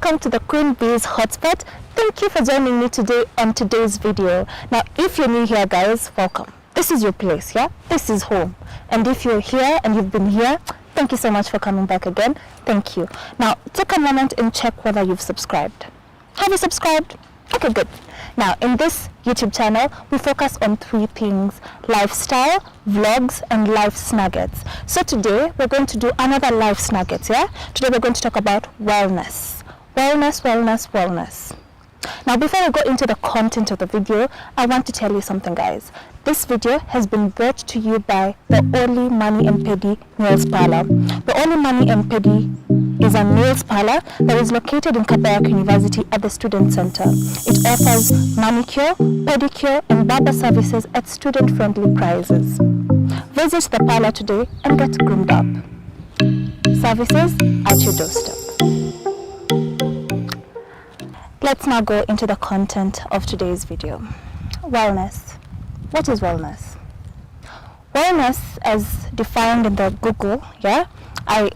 welcome to the Queen Bii'S Hotspot. Thank you for joining me today on today's video. Now, if you're new here, guys, welcome. This is your place, yeah? This is home. And if you're here and you've been here, thank you so much for coming back again. Thank you. Now, take a moment and check whether you've subscribed. Have you subscribed? Okay, good. Now, in this YouTube channel, we focus on three things: lifestyle, vlogs, and life snuggets. So today, we're going to do another life snuggets, yeah? Today, we're going to talk about wellness. Wellness. Now, before we go into the content of the video, I want to tell you something, guys. This video has been brought to you by the Only Money and Pedi Nails Parlor. The Only Money and Pedi is a nails parlor that is located in Kabarak University at the Student Center. It offers manicure, pedicure, and barber services at student-friendly prices. Visit the parlor today and get groomed up. Services at your doorstep. Let's now go into the content of today's video. Wellness. What is wellness? Wellness, as defined in the Google, yeah? I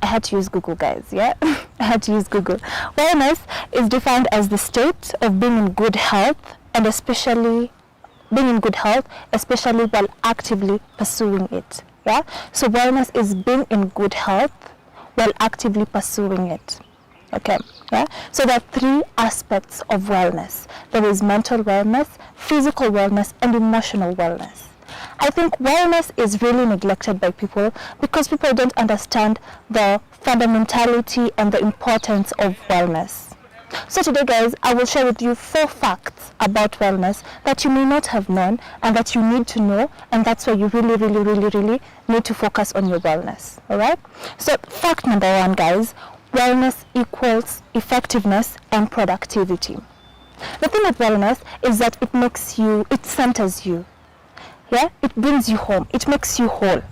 had to use Google, guys, yeah? I had to use Google. Wellness is defined as the state of being in good health, and especially while actively pursuing it, yeah? So wellness is being in good health while actively pursuing it. Okay, yeah? So there are three aspects of wellness. There is mental wellness, physical wellness, and emotional wellness. I think wellness is really neglected by people because people don't understand the fundamentality and the importance of wellness. So today, guys, I will share with you 4 facts about wellness that you may not have known and that you need to know, and that's why you really need to focus on your wellness, all right? So fact number 1, guys, wellness equals effectiveness and productivity. The thing with wellness is that it centers you. Yeah, it brings you home. It makes you whole.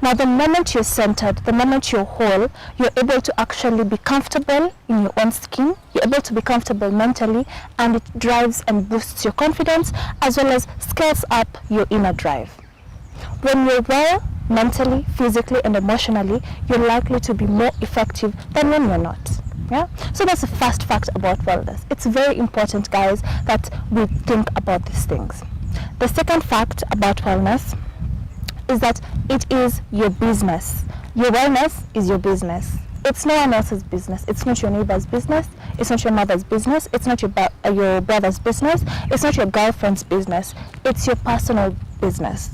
Now, the moment you're centered, the moment you're whole, you're able to actually be comfortable in your own skin. You're able to be comfortable mentally, and it drives and boosts your confidence as well as scales up your inner drive. When you're well, mentally, physically, and emotionally, you're likely to be more effective than when you're not. Yeah? So that's the first fact about wellness. It's very important, guys, that we think about these things. The second fact about wellness is that it is your business. Your wellness is your business. It's no one else's business. It's not your neighbor's business. It's not your mother's business. It's not your brother's business. It's not your girlfriend's business. It's your personal business.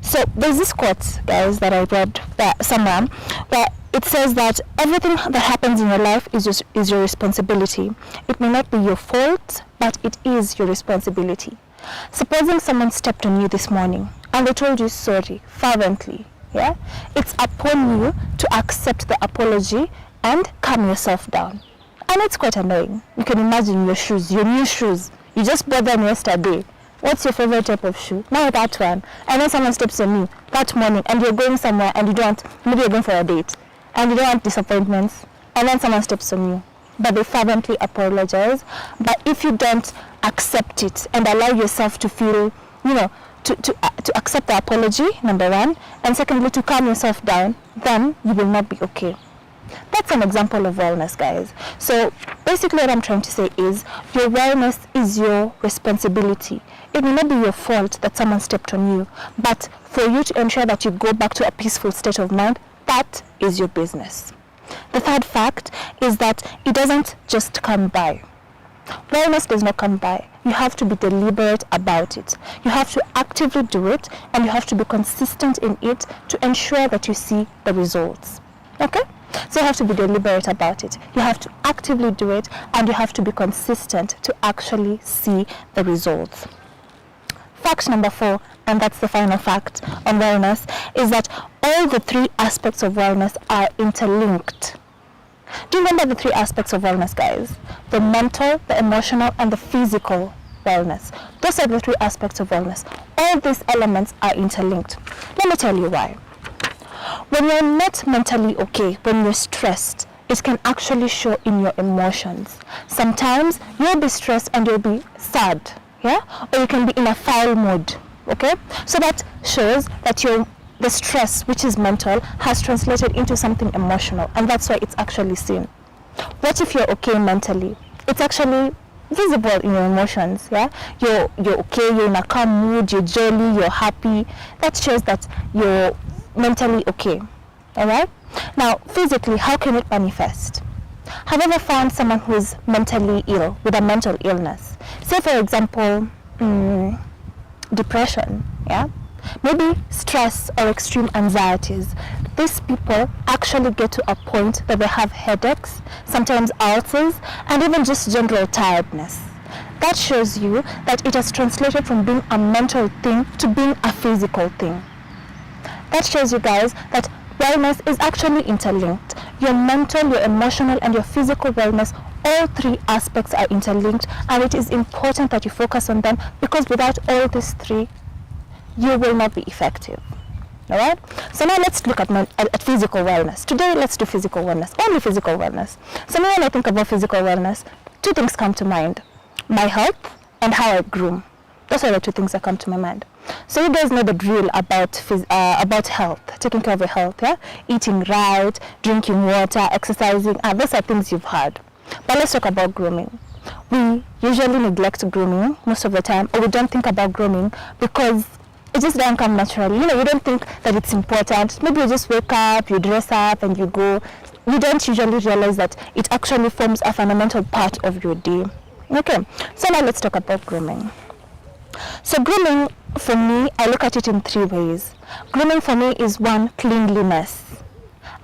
So there's this quote, guys, that I read somewhere where it says that everything that happens in your life is your responsibility. It may not be your fault, but it is your responsibility. Supposing someone stepped on you this morning and they told you sorry fervently, yeah? It's upon you to accept the apology and calm yourself down. And it's quite annoying. You can imagine your new shoes. You just bought them yesterday. What's your favorite type of shoe? Now that one. And then someone steps on you that morning and you're going somewhere and maybe you're going for a date and you don't want disappointments, and then someone steps on you. But they fervently apologize. But if you don't accept it and allow yourself to feel, to accept the apology, number 1, and secondly, to calm yourself down, then you will not be okay. That's an example of wellness, guys. So basically what I'm trying to say is your wellness is your responsibility. It may not be your fault that someone stepped on you, but for you to ensure that you go back to a peaceful state of mind, that is your business. The third fact is that it doesn't just come by. Wellness does not come by. You have to be deliberate about it. You have to actively do it, and you have to be consistent in it to ensure that you see the results. Okay? So you have to be deliberate about it. You have to actively do it, and you have to be consistent to actually see the results. Fact number 4, and that's the final fact on wellness, is that all the 3 aspects of wellness are interlinked. Do you remember the 3 aspects of wellness, guys? The mental, the emotional, and the physical wellness. Those are the 3 aspects of wellness. All these elements are interlinked. Let me tell you why. When you're not mentally okay, when you're stressed, it can actually show in your emotions. Sometimes you'll be stressed and you'll be sad, yeah? Or you can be in a foul mood, okay? So that shows that the stress, which is mental, has translated into something emotional, and that's why it's actually seen. What if you're okay mentally? It's actually visible in your emotions. Yeah, you're okay, you're in a calm mood, you're jolly, you're happy. That shows that you're mentally okay. All right. Now, physically, how can it manifest? Have you ever found someone who is mentally ill, with a mental illness? Say, for example, depression, yeah? Maybe stress or extreme anxieties. These people actually get to a point that they have headaches, sometimes ulcers, and even just general tiredness. That shows you that it has translated from being a mental thing to being a physical thing. That shows you guys that wellness is actually interlinked. Your mental, your emotional, and your physical wellness, all three aspects are interlinked, and it is important that you focus on them, because without all these three, you will not be effective. All right? So now let's look at physical wellness. Today, let's do physical wellness, only physical wellness. So now when I think about physical wellness, two things come to mind: my health and how I groom. Those are the two things that come to my mind. So you guys know the drill about health, taking care of your health, yeah? Eating right, drinking water, exercising. Those are things you've heard. But let's talk about grooming. We usually neglect grooming most of the time, or we don't think about grooming because it just doesn't come naturally. You know, you don't think that it's important. Maybe you just wake up, you dress up, and you go. You don't usually realize that it actually forms a fundamental part of your day. Okay, so now let's talk about grooming. So grooming, for me, I look at it in three ways. Grooming for me is one, cleanliness.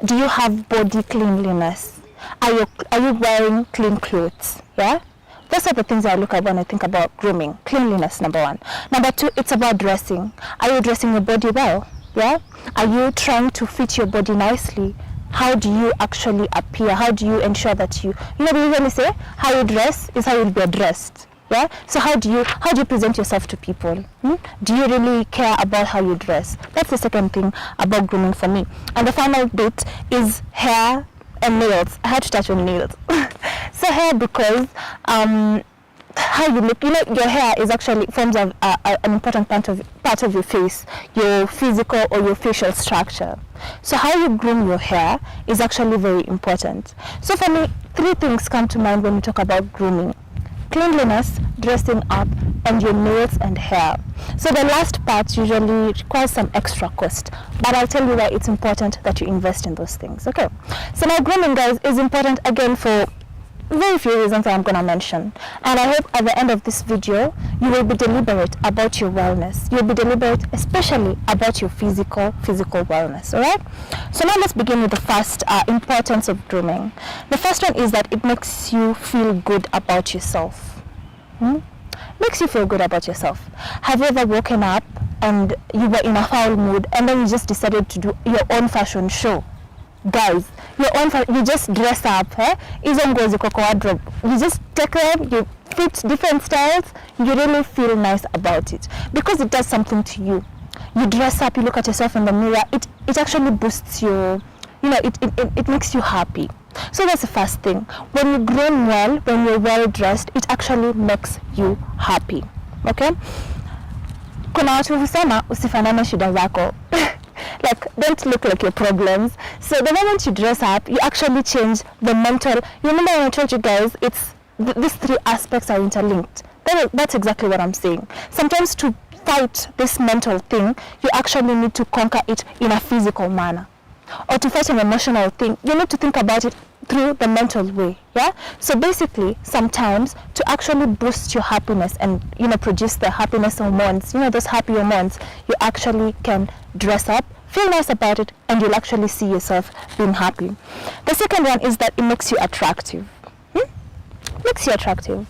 Do you have body cleanliness? Are you wearing clean clothes? Yeah? Those are the things I look at when I think about grooming. Cleanliness, number one. Number two, it's about dressing. Are you dressing your body well? Yeah? Are you trying to fit your body nicely? How do you actually appear? How do you ensure that we usually say, how you dress is how you'll be addressed. Yeah? So how do you present yourself to people? Do you really care about how you dress? That's the second thing about grooming for me. And the final bit is hair and nails. I had to touch on nails. So hair, because how you look, your hair is actually forms an important part of your face, your physical or your facial structure. So how you groom your hair is actually very important. So for me, three things come to mind when we talk about grooming: cleanliness, dressing up, and your nails and hair. So the last part usually requires some extra cost, but I'll tell you why it's important that you invest in those things. Okay, so now grooming, guys, is important again for very few reasons that I'm going to mention, and I hope at the end of this video you will be deliberate about your wellness. You'll be deliberate especially about your physical wellness. All right, so now let's begin with the first importance of grooming. The first one is that it makes you feel good about yourself. Makes you feel good about yourself. Have you ever woken up and you were in a foul mood and then you just decided to do your own fashion show? Guys, you just dress up, wardrobe. You just take them, you fit different styles, you really feel nice about it because it does something to you. You dress up, you look at yourself in the mirror, it actually boosts your, it makes you happy. So that's the first thing. When you groom well, when you're well dressed, it actually makes you happy. Okay? Kuna watu husema usifanane shida zako. Like, don't look like your problems. So the moment you dress up, you actually change the mental. You remember when I told you guys, these three aspects are interlinked. That's exactly what I'm saying. Sometimes to fight this mental thing, you actually need to conquer it in a physical manner. Or to fight an emotional thing, you need to think about it through the mental way. Yeah? So basically, sometimes to actually boost your happiness and produce the happiness hormones, those happy hormones, you actually can dress up, feel nice about it, and you'll actually see yourself being happy. The second one is that it makes you attractive. Makes you attractive.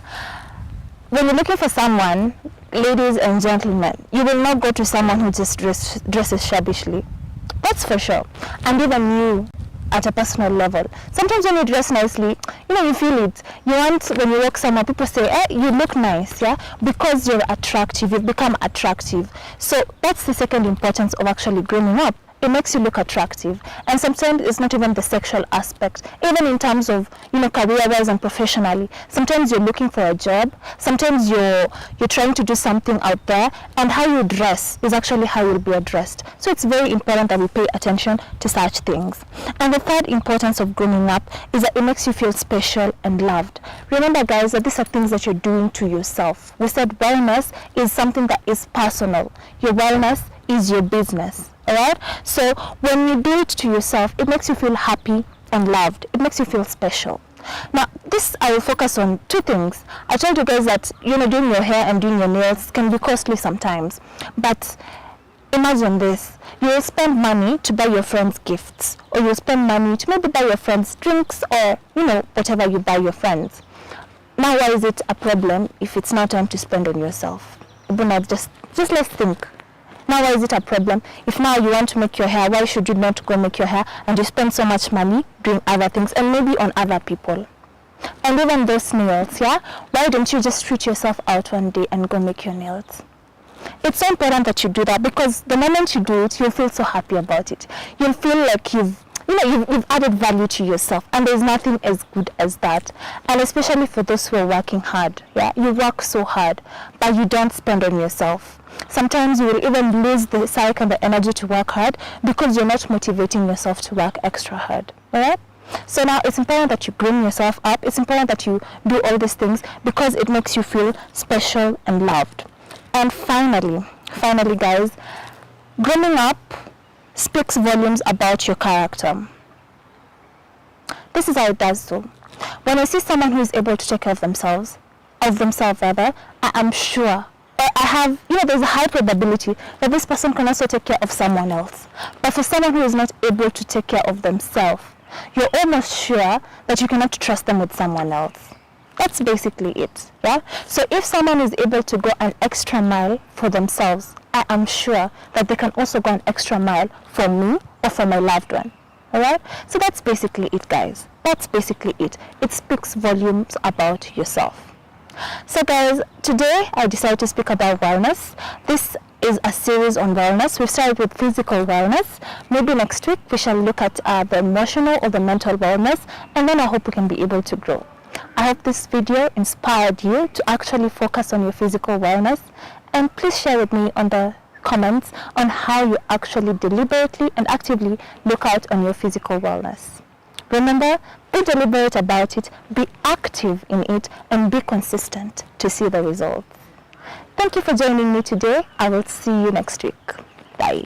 When you're looking for someone, ladies and gentlemen, you will not go to someone who just dresses shabbishly. That's for sure. And even you, at a personal level, sometimes when you dress nicely, you feel it. You want, when you walk somewhere, people say, you look nice, yeah? Because you're attractive, you've become attractive. So that's the second importance of actually grooming up. it makes you look attractive. And sometimes it's not even the sexual aspect, even in terms of, you know, career-wise and professionally. Sometimes you're looking for a job, sometimes you're trying to do something out there, and how you dress is actually how you'll be addressed. So it's very important that we pay attention to such things. And the third importance of grooming up is that it makes you feel special and loved. Remember, guys, that these are things that you're doing to yourself. We said wellness is something that is personal. Your wellness is your business. Alright? So when you do it to yourself, it makes you feel happy and loved. It makes you feel special. Now, this I will focus on two things. I told you guys that, you know, doing your hair and doing your nails can be costly sometimes. But imagine this. You will spend money to buy your friends gifts, or you'll spend money to maybe buy your friends drinks, or, you know, whatever you buy your friends. Now, why is it a problem if it's not time to spend on yourself? Just let's think. Now, why is it a problem? If now you want to make your hair, why should you not go make your hair and you spend so much money doing other things and maybe on other people? And even those nails, yeah? Why don't you just treat yourself out one day and go make your nails? It's so important that you do that, because the moment you do it, you'll feel so happy about it. You'll feel like you've added value to yourself, and there's nothing as good as that. And especially for those who are working hard, yeah? You work so hard, but you don't spend on yourself. Sometimes you will even lose the psyche and the energy to work hard because you're not motivating yourself to work extra hard. Alright? So now it's important that you groom yourself up. It's important that you do all these things because it makes you feel special and loved. And finally guys, grooming up speaks volumes about your character. This is how it does so. When I see someone who is able to take care of themselves rather, I am sure, or I have, you know, there's a high probability that this person can also take care of someone else. But for someone who is not able to take care of themselves, you're almost sure that you cannot trust them with someone else. That's basically it, yeah? So if someone is able to go an extra mile for themselves, I am sure that they can also go an extra mile for me or for my loved one. Alright? So that's basically it, guys. That's basically it. It speaks volumes about yourself. So guys, today I decided to speak about wellness. This is a series on wellness. We've started with physical wellness. Maybe next week we shall look at the emotional or the mental wellness, and then I hope we can be able to grow. I hope this video inspired you to actually focus on your physical wellness, and please share with me on the comments on how you actually deliberately and actively look out on your physical wellness. Remember, be deliberate about it, be active in it, and be consistent to see the results. Thank you for joining me today. I will see you next week. Bye.